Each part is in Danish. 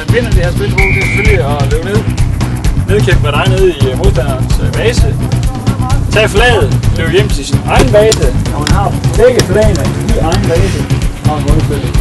man vinder det her spil på, det er selvfølgelig at løbe ned. Nedkæmpe dig nede i modstanderens base. Tag flaget, løb hjem til sin egen base, og man har begge flagene i egen base, og en målspil.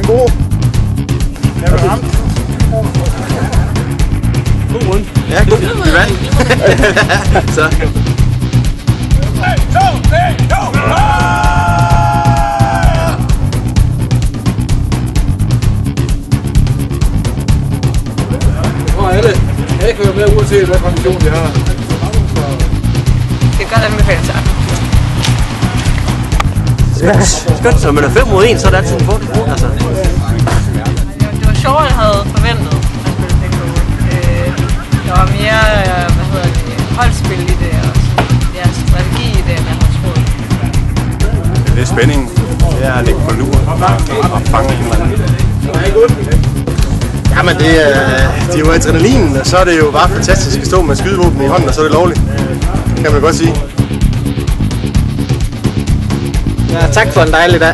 God. Jeg var ramt. God runde. Ja, god. Vi vandt. Så. 3, 2, 1, go! Hvor er det? Jeg kan være med uanset hvad kondition vi har. Det kan godt anbefale sig. Skønt, så man er 5 mod 1, så er det altid en fordel. Altså. Det var sjovere, end jeg havde forventet at spille Pekko. Der var mere holdspil i det, og strategi i det, end jeg havde troet. Det er spændingen. Det er at ligge på lur og fange en eller anden. Jamen det er jo adrenalinen, og så er det jo bare fantastisk at stå med skydevåben i hånden, og så er det lovligt. Kan man godt sige. Ja, tak for en dejlig dag.